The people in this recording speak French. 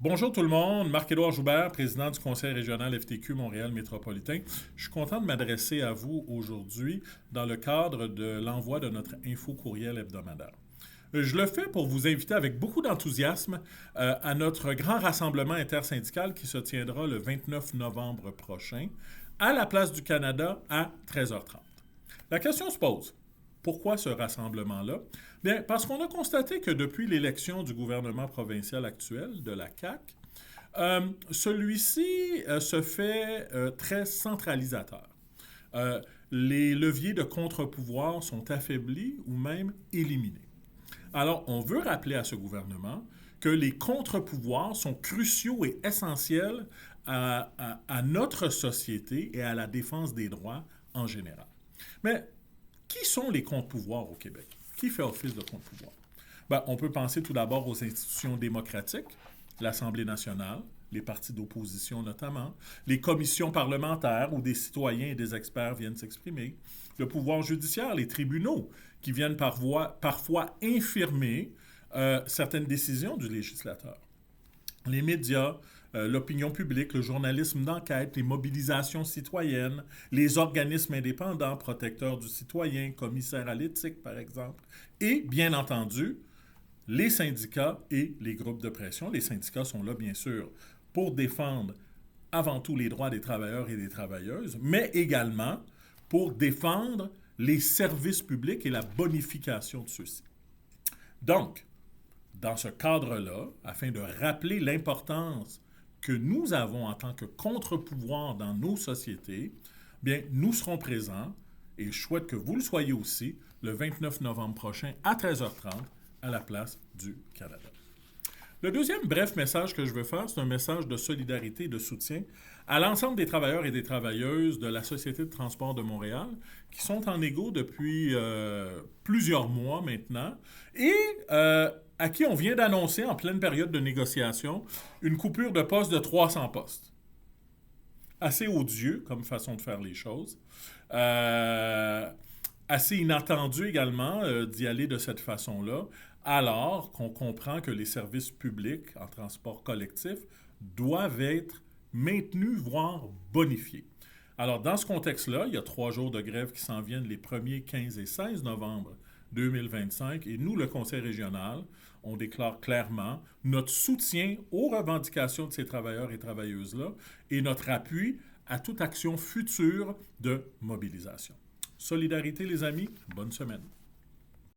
Bonjour tout le monde, Marc-Édouard Joubert, président du Conseil régional FTQ Montréal métropolitain. Je suis content de m'adresser à vous aujourd'hui dans le cadre de l'envoi de notre info-courriel hebdomadaire. Je le fais pour vous inviter avec beaucoup d'enthousiasme à notre grand rassemblement intersyndical qui se tiendra le 29 novembre prochain à la Place du Canada à 13h30. La question se pose. Pourquoi ce rassemblement-là? Bien, parce qu'on a constaté que depuis l'élection du gouvernement provincial actuel, de la CAQ, celui-ci se fait très centralisateur. Les leviers de contre-pouvoir sont affaiblis ou même éliminés. Alors, on veut rappeler à ce gouvernement que les contre-pouvoirs sont cruciaux et essentiels à notre société et à la défense des droits en général. Mais qui sont les contre-pouvoirs au Québec? Qui fait office de contre-pouvoir? Ben, on peut penser tout d'abord aux institutions démocratiques, l'Assemblée nationale, les partis d'opposition notamment, les commissions parlementaires où des citoyens et des experts viennent s'exprimer, le pouvoir judiciaire, les tribunaux qui viennent parfois infirmer certaines décisions du législateur, les médias, l'opinion publique, le journalisme d'enquête, les mobilisations citoyennes, les organismes indépendants, protecteurs du citoyen, commissaires à l'éthique, par exemple, et, bien entendu, les syndicats et les groupes de pression. Les syndicats sont là, bien sûr, pour défendre avant tout les droits des travailleurs et des travailleuses, mais également pour défendre les services publics et la bonification de ceux-ci. Donc, dans ce cadre-là, afin de rappeler l'importance que nous avons en tant que contre-pouvoir dans nos sociétés, bien, nous serons présents, et je souhaite que vous le soyez aussi, le 29 novembre prochain à 13h30 à la Place du Canada. Le deuxième bref message que je veux faire, c'est un message de solidarité et de soutien à l'ensemble des travailleurs et des travailleuses de la Société de transport de Montréal qui sont en égo depuis plusieurs mois maintenant et à qui on vient d'annoncer en pleine période de négociation une coupure de poste de 300 postes. Assez odieux comme façon de faire les choses. Assez inattendu également d'y aller de cette façon-là, alors qu'on comprend que les services publics en transport collectif doivent être maintenus, voire bonifiés. Alors, dans ce contexte-là, il y a 3 jours de grève qui s'en viennent les 1er, 15 et 16 novembre 2025, et nous, le Conseil régional, on déclare clairement notre soutien aux revendications de ces travailleurs et travailleuses-là et notre appui à toute action future de mobilisation. Solidarité, les amis, bonne semaine.